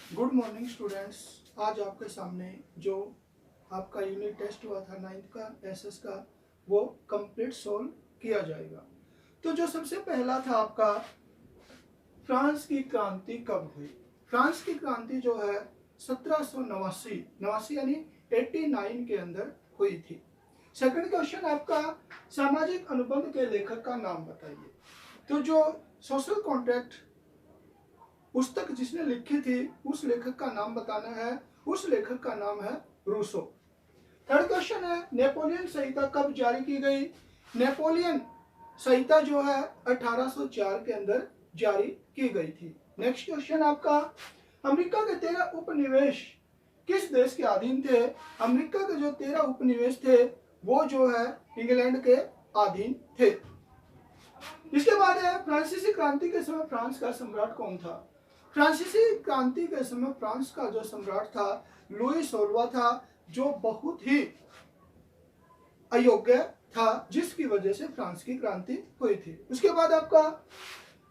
Good morning students. आज आपके सामने जो आपका यूनिट टेस्ट हुआ था 9th का एसएस का, वो कंप्लीट सोल्व किया जाएगा। तो जो सबसे पहला था आपका, फ्रांस की क्रांति कब हुई। फ्रांस की क्रांति जो है 1789 यानी 89 के अंदर हुई थी। सेकंड क्वेश्चन आपका, सामाजिक अनुबंध के लेखक का नाम बताइए। तो जो सोशल कॉन्ट्रैक्ट पुस्तक जिसने लिखी थी उस लेखक का नाम बताना है। उस लेखक का नाम है रूसो। थर्ड क्वेश्चन है, नेपोलियन संहिता कब जारी की गई। नेपोलियन संहिता जो है 1804 के अंदर जारी की गई थी। नेक्स्ट क्वेश्चन आपका, अमेरिका के 13 उपनिवेश किस देश के अधीन थे। अमेरिका के जो 13 उपनिवेश थे वो जो है इंग्लैंड के अधीन थे। इसके बाद है, फ्रांसीसी क्रांति के समय फ्रांस का सम्राट कौन था। फ्रांसीसी क्रांति के समय फ्रांस का जो सम्राट था लुई 16वां था, जो बहुत ही अयोग्य था, जिसकी वजह से फ्रांस की क्रांति हुई थी। उसके बाद आपका,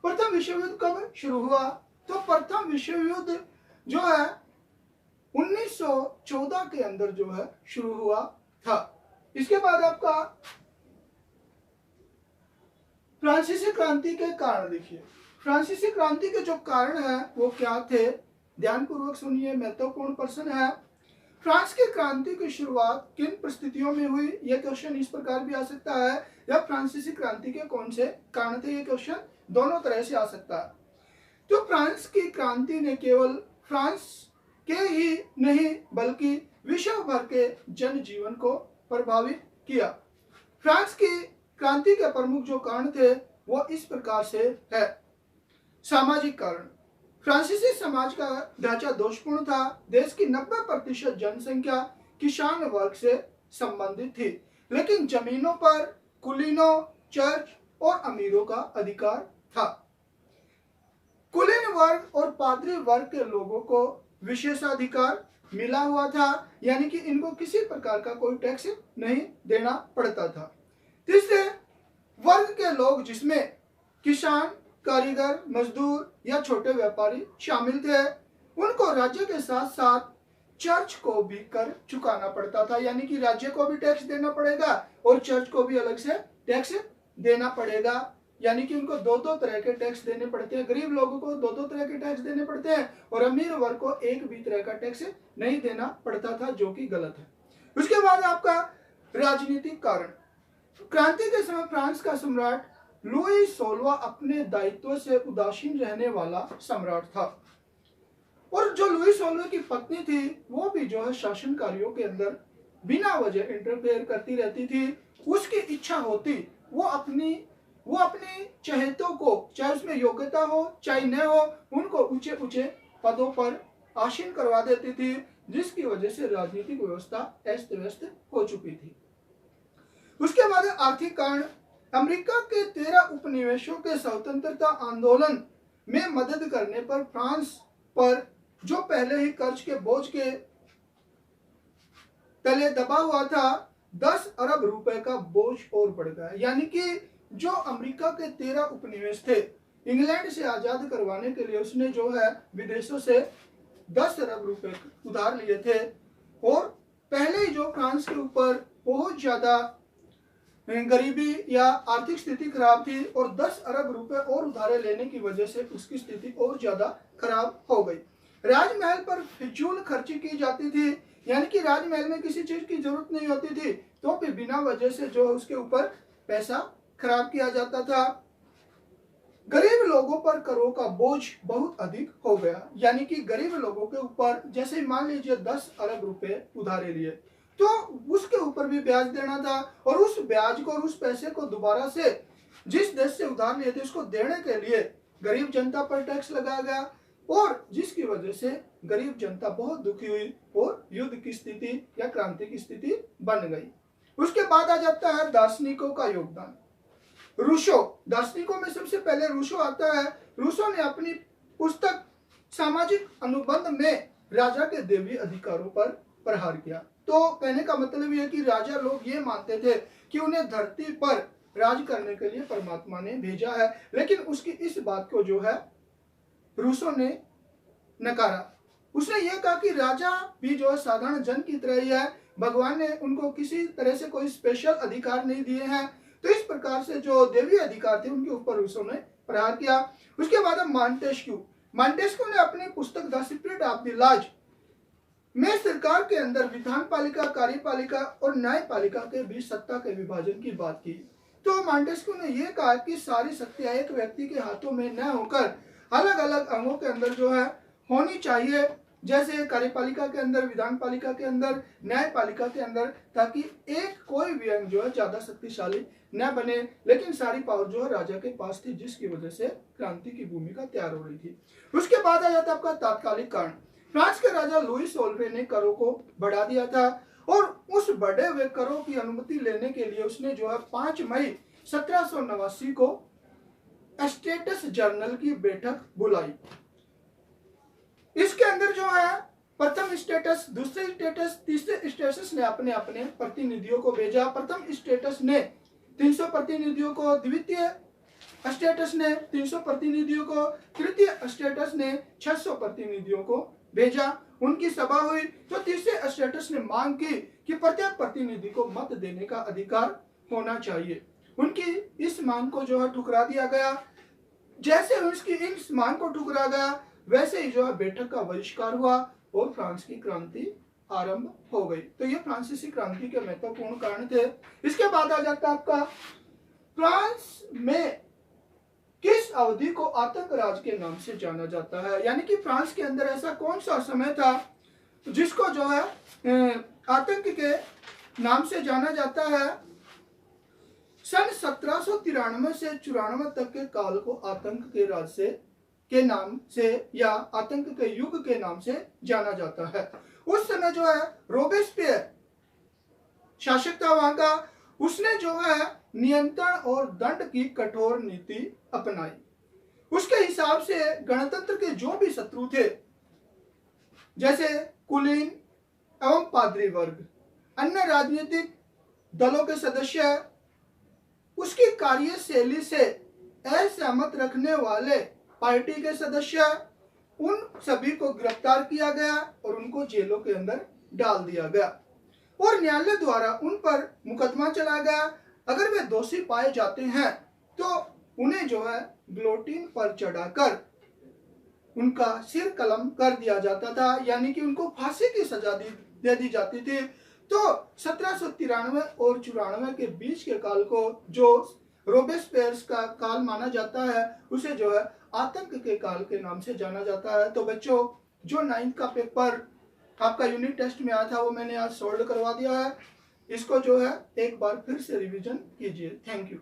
प्रथम विश्व युद्ध कब शुरू हुआ। तो प्रथम विश्व युद्ध जो है 1914 के अंदर जो है शुरू हुआ था। इसके बाद आपका, फ्रांसीसी क्रांति के कारण देखिए। फ्रांसीसी क्रांति के जो कारण है वो क्या थे, ध्यानपूर्वक सुनिए, महत्वपूर्ण प्रश्न है। फ्रांस की क्रांति की शुरुआत किन परिस्थितियों में हुई। यह क्वेश्चन इस प्रकार भी आ सकता है, या फ्रांसीसी क्रांति के कौन से कारण थे। यह क्वेश्चन दोनों तरह से आ सकता है। तो फ्रांस की क्रांति ने केवल फ्रांस के ही नहीं बल्कि विश्व भर के जनजीवन को प्रभावित किया। फ्रांस की क्रांति के प्रमुख जो कारण थे वो इस प्रकार से है। सामाजिक कारण, फ्रांसीसी समाज का ढांचा दोषपूर्ण था। देश की 90% जनसंख्या किसान वर्ग से संबंधित थी, लेकिन जमीनों पर कुलीनों, चर्च और अमीरों का अधिकार था। कुलीन वर्ग और पादरी वर्ग के लोगों को विशेषाधिकार मिला हुआ था, यानी कि इनको किसी प्रकार का कोई टैक्स नहीं देना पड़ता था। तीसरे वर्ग के लोग, जिसमें किसान, कारीगर, मजदूर या छोटे व्यापारी शामिल थे, उनको राज्य के साथ साथ चर्च को भी कर चुकाना पड़ता था, यानी कि राज्य को भी टैक्स देना पड़ेगा और चर्च को भी अलग से टैक्स देना पड़ेगा। यानी कि उनको दो दो तरह के टैक्स देने पड़ते हैं। गरीब लोगों को दो दो तरह के टैक्स देने पड़ते हैं और अमीर वर्ग को एक भी तरह का टैक्स नहीं देना पड़ता था, जो कि गलत है। उसके बाद आपका राजनीतिक कारण, क्रांति के समय फ्रांस का सम्राट लुई 16वां अपने दायित्व से उदासीन रहने वाला सम्राट था, और जो लुई 16वें की पत्नी थी वो भी जो है शासन कार्यों के अंदर बिना वजह इंटरफेयर करती रहती थी। उसकी इच्छा होती वो अपनी चहेतों को, चाहे उसमें योग्यता हो चाहे न हो, उनको ऊंचे ऊंचे पदों पर आसीन करवा देती थी, जिसकी वजह से राजनीतिक व्यवस्था अस्त व्यस्त हो चुकी थी। उसके बाद आर्थिक कारण, अमेरिका के 13 उपनिवेशों के स्वतंत्रता आंदोलन में मदद करने पर फ्रांस पर जो पहले ही कर्ज के बोझ के तले दबा हुआ था, 10 अरब रुपए का बोझ और बढ़ गया। यानी कि जो अमेरिका के 13 उपनिवेश थे, इंग्लैंड से आजाद करवाने के लिए उसने जो है विदेशों से 10 अरब रुपए उधार लिए थे, और पहले ही जो फ्रांस के ऊपर बहुत ज्यादा गरीबी या आर्थिक स्थिति खराब थी, और 10 अरब रुपए और उधारे लेने की वजह से उसकी स्थिति और ज्यादा खराब हो गई। राजमहल पर फिजूल खर्ची की जाती थी, यानी कि राजमहल में किसी चीज की जरूरत नहीं होती थी, तो भी बिना वजह से जो उसके ऊपर पैसा खराब किया जाता था। गरीब लोगों पर करों का बोझ बहुत अधिक हो गया, यानी कि गरीब लोगों के ऊपर, जैसे मान लीजिए 10 अरब रुपए उधारे लिए, तो उसके ऊपर भी ब्याज देना था, और उस ब्याज को और उस पैसे को दोबारा से जिस देश से उधार लिए थे उसको देने के लिए गरीब जनता पर टैक्स लगाया गया, और जिसकी वजह से गरीब जनता बहुत दुखी हुई और युद्ध की स्थिति या क्रांति की स्थिति बन गई। उसके बाद आ जाता है दार्शनिकों का योगदान। रूसो, दार्शनिकों में सबसे पहले रूसो आता है। रूसो ने अपनी पुस्तक सामाजिक अनुबंध में राजा के दैवीय अधिकारों पर प्रहार किया। तो कहने का मतलब यह है कि राजा लोग ये मानते थे कि उन्हें धरती पर राज करने के लिए परमात्मा ने भेजा है, लेकिन उसकी इस बात को जो है रूसो ने नकारा। उसने ये कहा कि राजा भी जो है साधारण जन की तरह ही है, भगवान ने उनको किसी तरह से कोई स्पेशल अधिकार नहीं दिए हैं। तो इस प्रकार से जो देवी अधिकार थे उनके ऊपर उसने प्रहार किया। उसके बाद मॉन्टेस्क्यू ने अपनी पुस्तक the secret of the laws में सरकार के अंदर विधान पालिका, कार्यपालिका और न्यायपालिका के बीच सत्ता के विभाजन की बात की। तो मॉन्टेस्क्यू ने यह कहा कि सारी शक्तियां एक व्यक्ति के हाथों में न होकर अलग अलग अंगों के अंदर जो है होनी चाहिए, जैसे कार्यपालिका के अंदर, विधान पालिका के अंदर, न्यायपालिका के अंदर, ताकि एक कोई भी अंग जो है ज्यादा शक्तिशाली न बने, लेकिन सारी पावर जो है राजा के पास थी, जिसकी वजह से क्रांति की भूमिका तैयार हो रही थी। उसके बाद आ जाता है आपका तात्कालिक कारण। फ्रांस के राजा लुई सोलवे ने करों को बढ़ा दिया था और उस बढ़े हुए करों की अनुमति लेने के लिए उसने जो है 5 मई 1789 को स्टेटस जर्नल की बैठक बुलाई। इसके अंदर जो है प्रथम स्टेटस, दूसरे स्टेटस, तीसरे स्टेटस ने अपने अपने प्रतिनिधियों को भेजा। प्रथम स्टेटस ने 300 प्रतिनिधियों को, द्वितीय स्टेटस ने 300 प्रतिनिधियों को, तृतीय स्टेटस ने 600 प्रतिनिधियों को भेजा। उनकी सभा हुई तो तीसरे स्टेटस ने मांग की कि प्रत्येक प्रतिनिधि को मत देने का अधिकार होना चाहिए। उनकी इस मांग को जो है ठुकरा दिया गया। जैसे उसकी इस मांग को ठुकरा गया वैसे ही जो है बैठक का बहिष्कार हुआ और फ्रांस की क्रांति आरंभ हो गई। तो ये फ्रांसीसी क्रांति के महत्वपूर्ण कारण थे। इसके बाद आ जाता है आपका फ्रांस में किस अवधि को आतंक राज के नाम से जाना जाता है, यानी कि फ्रांस के अंदर ऐसा कौन सा समय था जिसको जो है आतंक के नाम से जाना जाता है। सन 1793 से 94 तक के काल को आतंक के राज से के नाम से या आतंक के युग के नाम से जाना जाता है। उस समय जो है रोबेस्पियर शासक था वहां का, उसने जो है नियंत्रण और दंड की कठोर नीति अपनाई। उसके हिसाब से गणतंत्र के जो भी शत्रु थे, जैसे कुलीन एवं पादरी वर्ग, अन्य राजनीतिक दलों के सदस्य, उसकी कार्यशैली से असहमत रखने वाले पार्टी के सदस्य, उन सभी को गिरफ्तार किया गया और उनको जेलों के अंदर डाल दिया गया और न्यायालय द्वारा उन पर मुकदमा चलाया गया। अगर वे दोषी पाए जाते हैं तो उन्हें जो है गिलोटिन पर चढ़ाकर उनका सिर कलम कर दिया जाता था, यानी कि उनको फांसी की सजा दे दी जाती थी। तो 1793 और 94 के बीच के काल को जो रोबेस्पियर का काल माना जाता है, उसे जो है आतंक के काल के नाम से जाना जाता है। तो बच्चों, जो 9th का पेपर आपका यूनिट टेस्ट में आया था वो मैंने आज सॉल्व करवा दिया है। इसको जो है एक बार फिर से रिवीजन कीजिए। Thank you.